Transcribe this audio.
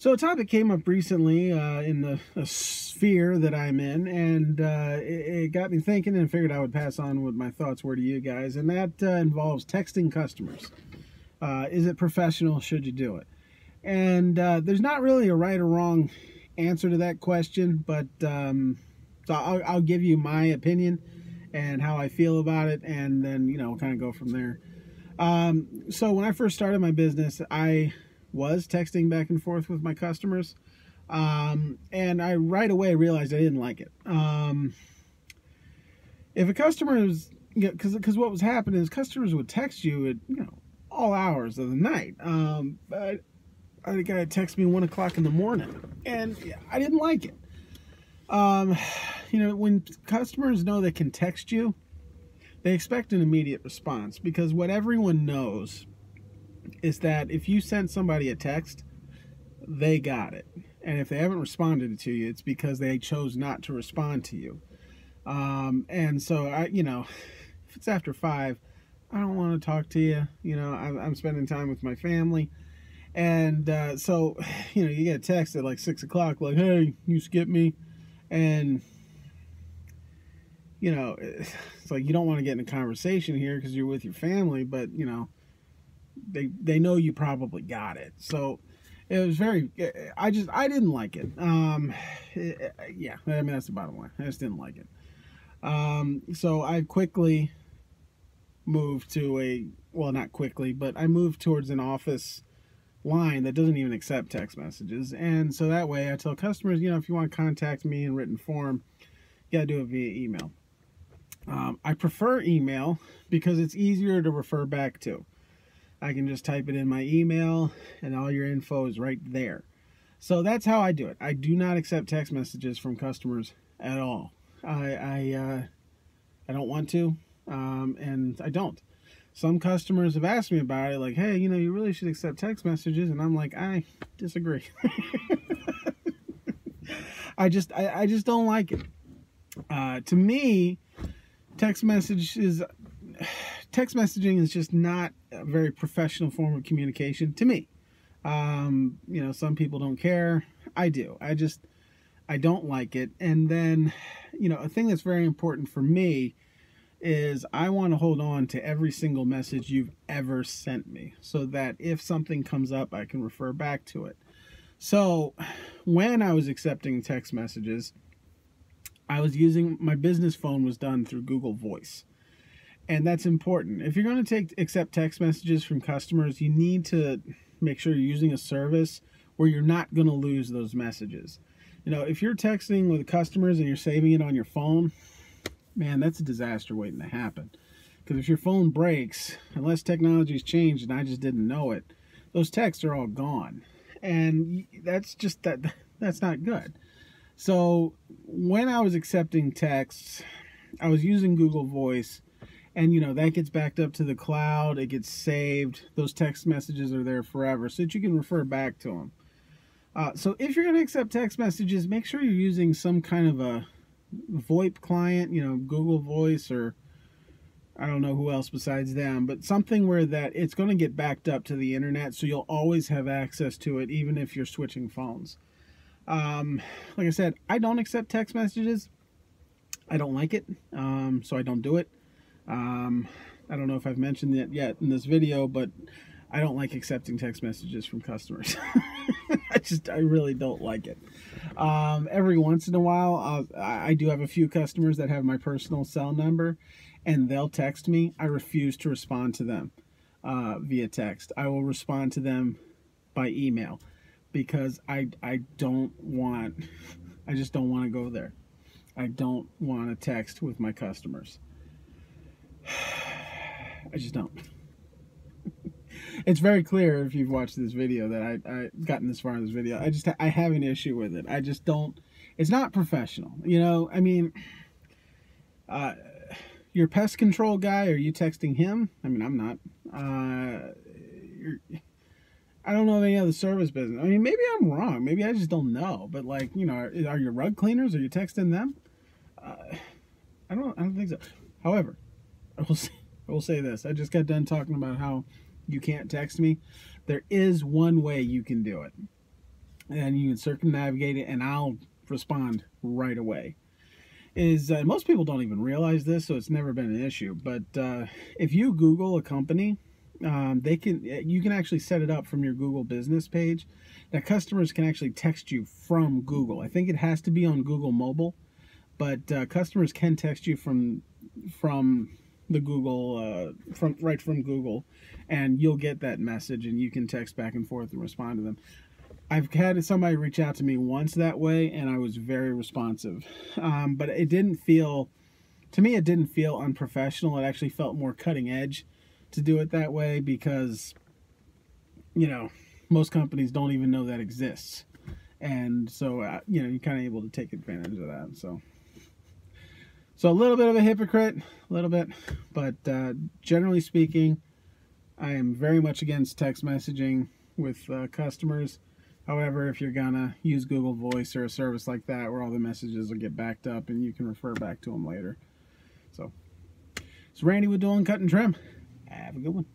So a topic came up recently in the sphere that I'm in, and it got me thinking, and figured I would pass on what my thoughts were to you guys, and that involves texting customers. Is it professional? Should you do it? And there's not really a right or wrong answer to that question, but so I'll give you my opinion and how I feel about it, and then we'll kind of go from there. So when I first started my business, I was texting back and forth with my customers, and I right away realized I didn't like it. If a customer is, because what was happening is customers would text you at all hours of the night. But I had a guy text me 1 o'clock in the morning, and I didn't like it. When customers know they can text you, they expect an immediate response, because what everyone knows is that if you send somebody a text, they got it. And if they haven't responded to you, it's because they chose not to respond to you. And so, if it's after 5, I don't want to talk to you. I'm spending time with my family. And so, you get a text at like 6 o'clock, like, hey, you skipped me. And, it's like you don't want to get in a conversation here because you're with your family, but, they know you probably got it. So it was I didn't like it. Yeah, I mean, that's the bottom line. I just didn't like it. So I quickly moved to not quickly, but I moved towards an office line that doesn't even accept text messages. And so that way I tell customers, if you want to contact me in written form, you got to do it via email. I prefer email because it's easier to refer back to. I can just type it in my email and all your info is right there. So that's how I do it. I do not accept text messages from customers at all. I don't want to, and I don't. Some customers have asked me about it, like, hey, you really should accept text messages, and I'm like, I disagree. I just don't like it. To me, text messaging is just not a very professional form of communication to me. Some people don't care. I do. I don't like it. And then, a thing that's very important for me is I want to hold on to every single message you've ever sent me, so that if something comes up, I can refer back to it. So when I was accepting text messages, I was using, my business phone was done through Google Voice. And that's important. If you're going to accept text messages from customers, you need to make sure you're using a service where you're not going to lose those messages. If you're texting with customers and you're saving it on your phone, man, that's a disaster waiting to happen. Because if your phone breaks, unless technology's changed and I just didn't know it, those texts are all gone. And that's not good. So when I was accepting texts, I was using Google Voice. And, that gets backed up to the cloud. It gets saved. Those text messages are there forever so that you can refer back to them. So if you're going to accept text messages, make sure you're using some kind of a VoIP client, Google Voice, or I don't know who else besides them, but something where that it's going to get backed up to the internet, so you'll always have access to it, even if you're switching phones. Like I said, I don't accept text messages. I don't like it, so I don't do it. I don't know if I've mentioned it yet in this video, but I don't like accepting text messages from customers. I really don't like it. Every once in a while, I do have a few customers that have my personal cell number, and they'll text me. I refuse to respond to them via text. I will respond to them by email, because I just don't want to go there. I don't want to text with my customers. I just don't. It's very clear if you've watched this video that I've gotten this far in this video. I have an issue with it. I just don't. It's not professional. I mean, your pest control guy, are you texting him? I mean, I'm not. I don't know of any other service business. I mean, maybe I'm wrong. Maybe I just don't know. But like, are your rug cleaners? Are you texting them? I don't think so. However, I will say this. I just got done talking about how you can't text me. There is one way you can do it. and you can circumnavigate it, and I'll respond right away. Most people don't even realize this, so it's never been an issue. But if you Google a company, you can actually set it up from your Google business page that customers can actually text you from Google. I think it has to be on Google Mobile, but customers can text you from the Google from Google, and you'll get that message, and you can text back and forth and respond to them. I've had somebody reach out to me once that way, and I was very responsive. But it didn't feel, to me, it didn't feel unprofessional. It actually felt more cutting edge to do it that way because, you know, most companies don't even know that exists. And so, you know, you're kind of able to take advantage of that. So a little bit of a hypocrite, a little bit. But generally speaking, I am very much against text messaging with customers. However, if you're gonna use Google Voice or a service like that where all the messages will get backed up and you can refer back to them later. So, it's Randy with Dolan Cut and Trim. Have a good one.